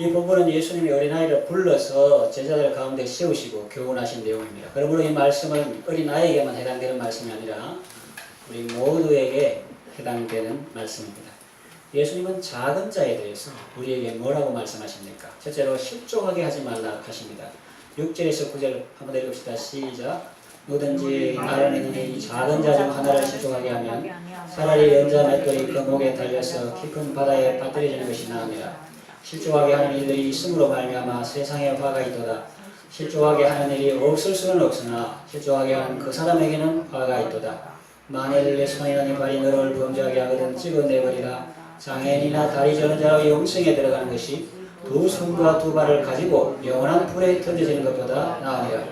이 부분은 예수님이 어린아이를 불러서 제자들 가운데 세우시고 교훈하신 내용입니다. 그러므로 이 말씀은 어린아이에게만 해당되는 말씀이 아니라 우리 모두에게 해당되는 말씀입니다. 예수님은 작은 자에 대해서 우리에게 뭐라고 말씀하십니까? 첫째로 실족하게 하지 말라 하십니다. 6절에서 9절 한번 읽읍시다. 시작. 누구든지 나를 믿는 이 작은 자 중 하나를 실족하게 하면 차라리 연자 맷돌이 그 목에 달려서 깊은 바다에 빠뜨려지는 것이 나으니라. 실족하게 하는 일들이 있음으로 말미암아 세상에 화가 있도다. 실족하게 하는 일이 없을 수는 없으나 실족하게 하는 그 사람에게는 화가 있도다. 만일 내 손이나 네 발이 너를 범죄하게 하거든 찍어내버리라. 장애인이나 다리 저는 자로 영생에 들어가는 것이 두 손과 두 발을 가지고 영원한 불에 던져지는 것보다 나으니라.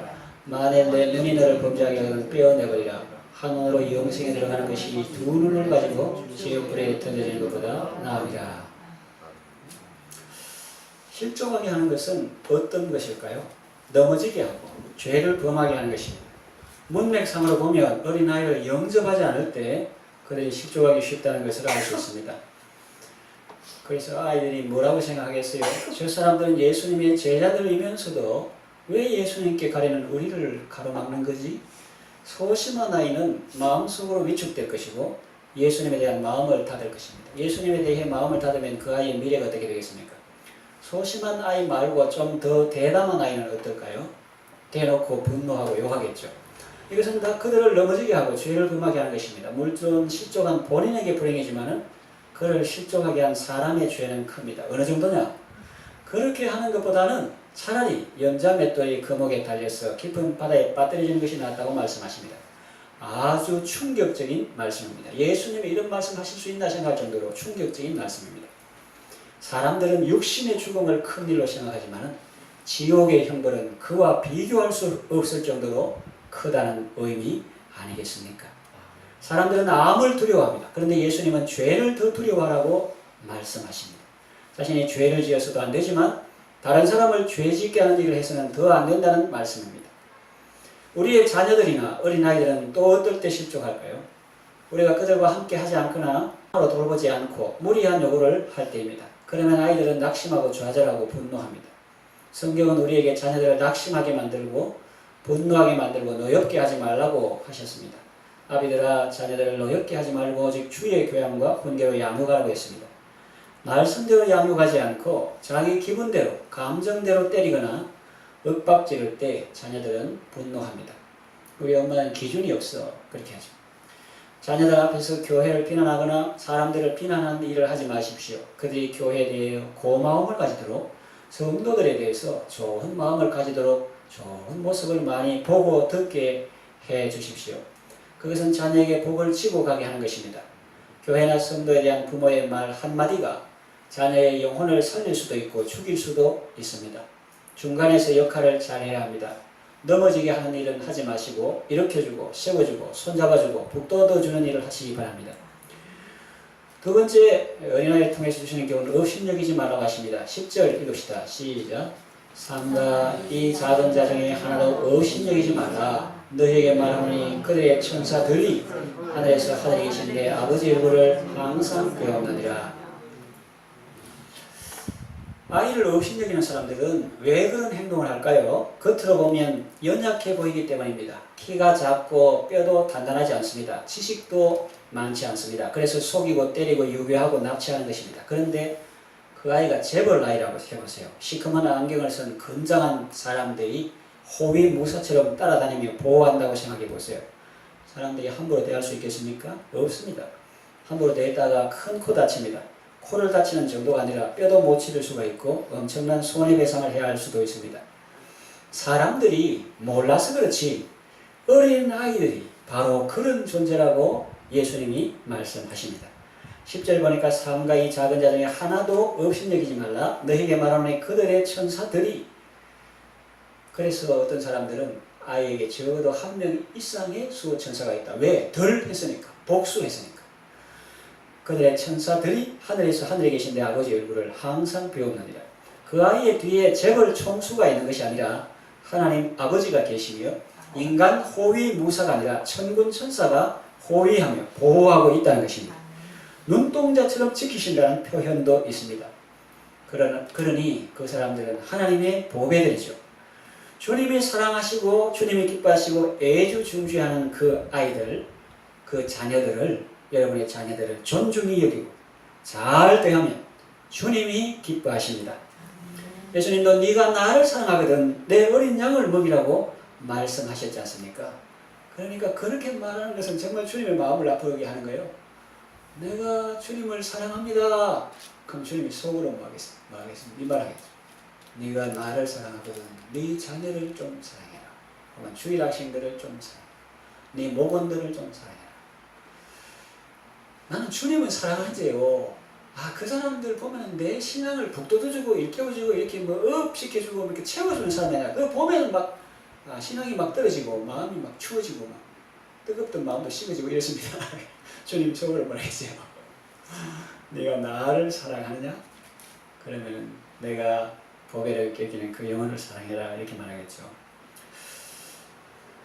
만일 내 눈이 너를 범죄하게 하거든 빼어내버리라. 한 눈으로 영생에 들어가는 것이 두 눈을 가지고 지옥불에 던져지는 것보다 나으니라. 실족하게 하는 것은 어떤 것일까요? 넘어지게 하고 죄를 범하게 하는 것입니다. 문맥상으로 보면 어린아이를 영접하지 않을 때 그들이 실족하기 쉽다는 것을 알 수 있습니다. 그래서 아이들이 뭐라고 생각하겠어요? 저 사람들은 예수님의 제자들이면서도 왜 예수님께 가려는 우리를 가로막는 거지? 소심한 아이는 마음속으로 위축될 것이고 예수님에 대한 마음을 닫을 것입니다. 예수님에 대해 마음을 닫으면 그 아이의 미래가 어떻게 되겠습니까? 소심한 아이 말고 좀 더 대담한 아이는 어떨까요? 대놓고 분노하고 욕하겠죠. 이것은 다 그들을 넘어지게 하고 죄를 범하게 하는 것입니다. 물론 실족한 본인에게 불행이지만은 그를 실족하게 한 사람의 죄는 큽니다. 어느 정도냐? 그렇게 하는 것보다는 차라리 연자 맷돌이 그 목에 달려서 깊은 바다에 빠뜨려지는 것이 낫다고 말씀하십니다. 아주 충격적인 말씀입니다. 예수님이 이런 말씀하실 수 있나 생각할 정도로 충격적인 말씀입니다. 사람들은 육신의 죽음을 큰 일로 생각하지만 지옥의 형벌은 그와 비교할 수 없을 정도로 크다는 의미 아니겠습니까? 사람들은 암을 두려워합니다. 그런데 예수님은 죄를 더 두려워하라고 말씀하십니다. 자신이 죄를 지어서도 안 되지만 다른 사람을 죄 짓게 하는 일을 해서는 더 안 된다는 말씀입니다. 우리의 자녀들이나 어린아이들은 또 어떨 때 실족할까요? 우리가 그들과 함께 하지 않거나 서로 돌보지 않고 무리한 요구를 할 때입니다. 그러면 아이들은 낙심하고 좌절하고 분노합니다. 성경은 우리에게 자녀들을 낙심하게 만들고 분노하게 만들고 노엽게 하지 말라고 하셨습니다. 아비들아 자녀들을 노엽게 하지 말고 오직 주의 교양과 훈계로 양육하라고 했습니다. 말씀대로 양육하지 않고 자기 기분대로 감정대로 때리거나 윽박지를 때 자녀들은 분노합니다. 우리 엄마는 기준이 없어 그렇게 하죠. 자녀들 앞에서 교회를 비난하거나 사람들을 비난하는 일을 하지 마십시오. 그들이 교회에 대해 고마움을 가지도록 성도들에 대해서 좋은 마음을 가지도록 좋은 모습을 많이 보고 듣게 해 주십시오. 그것은 자녀에게 복을 지고 가게 하는 것입니다. 교회나 성도에 대한 부모의 말 한마디가 자녀의 영혼을 살릴 수도 있고 죽일 수도 있습니다. 중간에서 역할을 잘해야 합니다. 넘어지게 하는 일은 하지 마시고 일으켜주고 세워주고 손잡아주고 북돋워주는 일을 하시기 바랍니다. 두 번째 어린아이를 통해서 주시는 교훈은 업신여기지 말라고 하십니다. 10절 읽읍시다. 시작. 삼가 이 작은 자 중에 하나도 업신여기지 말라. 너희에게 말하노니 그들의 천사들이 하늘에서 하늘에 계신 내 아버지 얼굴을 항상 배웠느니라. 아이를 업신여기는 사람들은 왜 그런 행동을 할까요? 겉으로 보면 연약해 보이기 때문입니다. 키가 작고 뼈도 단단하지 않습니다. 지식도 많지 않습니다. 그래서 속이고 때리고 유괴하고 납치하는 것입니다. 그런데 그 아이가 재벌 아이라고 해보세요. 시커먼 안경을 쓴 건장한 사람들이 호위 무사처럼 따라다니며 보호한다고 생각해 보세요. 사람들이 함부로 대할 수 있겠습니까? 없습니다. 함부로 대했다가 큰 코 다칩니다. 코를 다치는 정도가 아니라 뼈도 못 치를 수가 있고 엄청난 손해배상을 해야 할 수도 있습니다. 사람들이 몰라서 그렇지 어린 아이들이 바로 그런 존재라고 예수님이 말씀하십니다. 10절 보니까 삼가 이 작은 자 중에 하나도 업신여기지 말라. 너희에게 말하노니 그들의 천사들이. 그래서 어떤 사람들은 아이에게 적어도 한 명 이상의 수호천사가 있다. 왜? 덜 했으니까. 복수했으니까. 그들의 천사들이 하늘에서 하늘에 계신 내 아버지 얼굴을 항상 배우느니라. 그 아이의 뒤에 재벌 총수가 있는 것이 아니라 하나님 아버지가 계시며 인간 호위 무사가 아니라 천군 천사가 호위하며 보호하고 있다는 것입니다. 눈동자처럼 지키신다는 표현도 있습니다. 그러니 그 사람들은 하나님의 보배들이죠. 주님이 사랑하시고 주님이 기뻐하시고 애주중지하는 그 아이들, 그 자녀들을, 여러분의 자녀들을 존중히 여기고 잘 대하면 주님이 기뻐하십니다. 예수님도 네가 나를 사랑하거든 내 어린 양을 먹이라고 말씀하셨지 않습니까? 그러니까 그렇게 말하는 것은 정말 주님의 마음을 아프게 하는 거예요. 내가 주님을 사랑합니다. 그럼 주님이 속으로 말하겠습니다. 이 말하겠죠. 네가 나를 사랑하거든 네 자녀를 좀 사랑해라. 혹은 주일 학생들을 좀 사랑해라. 네 목원들을 좀 사랑해라. 나는 주님을 사랑하지요. 그 사람들 보면 내 신앙을 북돋워주고 일깨워주고 이렇게 업 시켜주고 이렇게 채워주는 사람이야. 그거 보면 막 신앙이 막 떨어지고 마음이 막 추워지고 막 뜨겁던 마음도 식어지고 이렇습니다. 주님 속으로 말하겠어요. 네가 나를 사랑하느냐? 그러면 내가 보배를 깨기는 그 영혼을 사랑해라 이렇게 말하겠죠.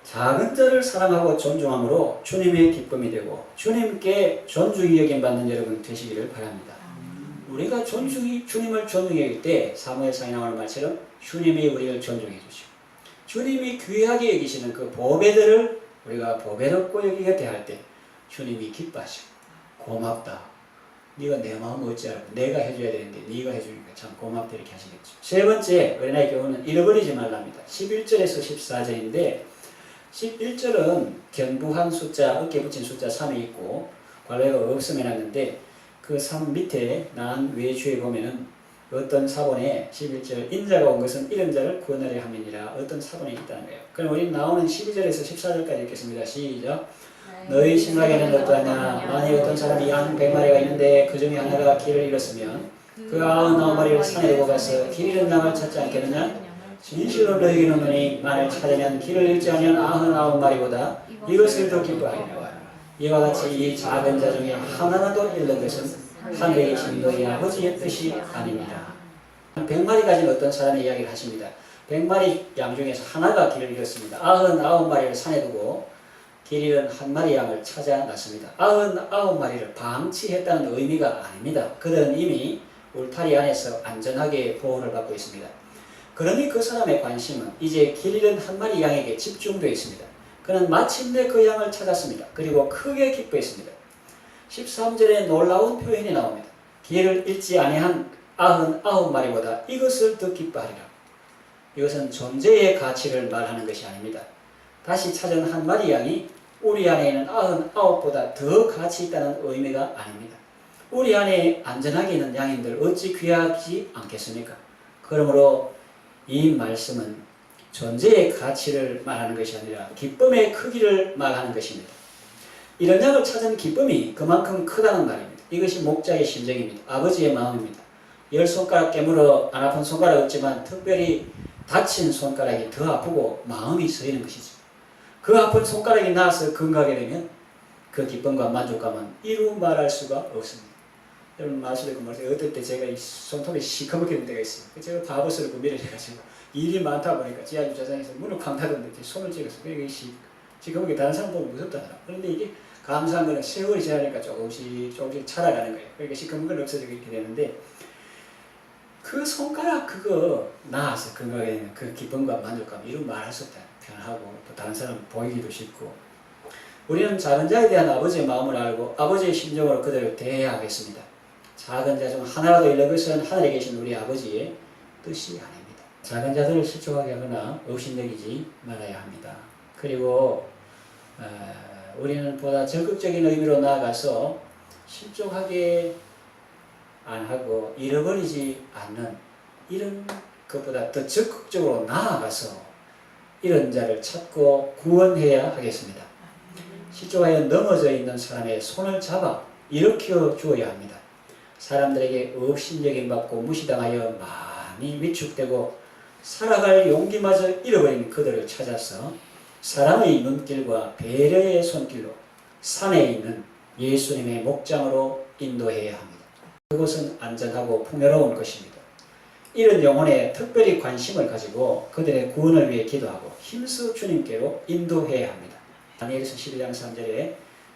작은 자를 사랑하고 존중함으로 주님의 기쁨이 되고 주님께 존중이 여김받는 여러분 되시기를 바랍니다. 우리가 주님을 존중해 여길 때 사무엘상에 나오는 말처럼 주님이 우리를 존중해 주시고 주님이 귀하게 여기시는 그 보배들을 우리가 보배롭고 여기게 대할 때 주님이 기뻐하시고 고맙다. 네가 내 마음을 어찌 알고 내가 해줘야 되는데 네가 해주니까 참 고맙다 이렇게 하시겠죠. 세 번째 어린아이 교훈은 잃어버리지 말랍니다. 11절에서 14절인데 11절은 견부한 숫자, 어깨 붙인 숫자 3이 있고 괄호가 없으면 하는데 그 3 밑에 난 외주에 보면은 어떤 사본에 11절 인자가 온 것은 이런 자를 구원하려 함이니라 어떤 사본에 있다는 거예요. 그럼 우리는 나오는 12절에서 14절까지 읽겠습니다. 시작. 너희 생각에는 어떠하냐? 만일 어떤 사람이 양 100마리가 있는데 그 중에 하나가 길을 잃었으면 그 99마리를 산에 두고 가서 길 잃은 양을 찾지 않겠느냐? 진실로 너희에게 이르노니 만일 찾으면 길을 잃지 아니한 99마리보다 이것을 더 기뻐하리라. 이와 같이 이 작은 자 중에 하나라도 잃는 것은 하늘에 계신 너희 아버지의 뜻이 아닙니다. 100마리 가진 어떤 사람의 이야기를 하십니다. 100마리 양 중에서 하나가 길을 잃었습니다. 99마리를 산에 두고 길 잃은 한 마리 양을 찾아 났습니다. 99마리를 방치했다는 의미가 아닙니다. 그들은 이미 울타리 안에서 안전하게 보호를 받고 있습니다. 그러니 그 사람의 관심은 이제 길 잃은 한 마리 양에게 집중되어 있습니다. 그는 마침내 그 양을 찾았습니다. 그리고 크게 기뻐했습니다. 13절에 놀라운 표현이 나옵니다. 길을 잃지 아니한 99마리보다 이것을 더 기뻐하리라. 이것은 존재의 가치를 말하는 것이 아닙니다. 다시 찾은 한 마리 양이 우리 안에 있는 99보다 더 가치 있다는 의미가 아닙니다. 우리 안에 안전하게 있는 양인들 어찌 귀하지 않겠습니까? 그러므로 이 말씀은 존재의 가치를 말하는 것이 아니라 기쁨의 크기를 말하는 것입니다. 이런 양을 찾은 기쁨이 그만큼 크다는 말입니다. 이것이 목자의 심정입니다. 아버지의 마음입니다. 10손가락 깨물어 안 아픈 손가락 없지만 특별히 다친 손가락이 더 아프고 마음이 쓰이는 것이죠. 그 아픈 손가락이 나아서 건강하게 되면 그 기쁨과 만족감은 이루 말할 수가 없습니다. 여러분 마술에 어떨 때 제가 이 손톱이 시커멓게 된 때가 있어요. 제가 바보스럽고 미래해가지고 일이 많다 보니까 지하주 자장에서 문을 쾅 닫았는데 손을 찍었어요. 그러니까 시커멓게 다른 사람 보면 무섭다 하더라고요. 그런데 이게 감사한 거는 세월이 지나니까 조금씩 차라가는 거예요. 그러니까 시커먼 건 없어지고 이렇게 되는데 그 손가락 그거 나아서 건강하게 되면 그 기쁨과 만족감 이루 말할 수 없다. 편하고 또 다른 사람 보이기도 쉽고 우리는 작은 자에 대한 아버지의 마음을 알고 아버지의 심정으로 그들을 대해야 하겠습니다. 작은 자 중 하나라도 잃는 것은 하늘에 계신 우리 아버지의 뜻이 아닙니다. 작은 자들을 실족하게 하거나 업신여기지 말아야 합니다. 그리고 우리는 보다 적극적인 의미로 나아가서 실족하게 안 하고 잃어버리지 않는 이런 것보다 더 적극적으로 나아가서 이런 자를 찾고 구원해야 하겠습니다. 실족하여 넘어져 있는 사람의 손을 잡아 일으켜 주어야 합니다. 사람들에게 업신여김 받고 무시당하여 많이 위축되고 살아갈 용기마저 잃어버린 그들을 찾아서 사랑의 눈길과 배려의 손길로 산에 있는 예수님의 목장으로 인도해야 합니다. 그곳은 안전하고 풍요로운 것입니다. 이런 영혼에 특별히 관심을 가지고 그들의 구원을 위해 기도하고 힘써 주님께로 인도해야 합니다. 다니엘서 11장 3절에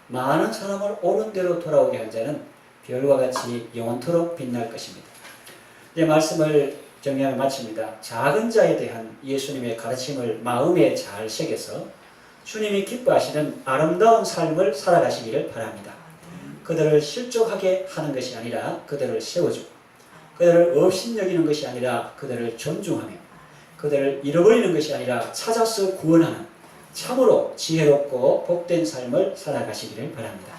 많은 사람을 옳은 대로 돌아오게 한 자는 별과 같이 영원토록 빛날 것입니다. 이제 말씀을 정리하며 마칩니다. 작은 자에 대한 예수님의 가르침을 마음에 잘 새겨서 주님이 기뻐하시는 아름다운 삶을 살아가시기를 바랍니다. 그들을 실족하게 하는 것이 아니라 그들을 세워주고, 그들을 업신여기는 것이 아니라 그들을 존중하며, 그들을 잃어버리는 것이 아니라 찾아서 구원하는 참으로 지혜롭고 복된 삶을 살아가시기를 바랍니다.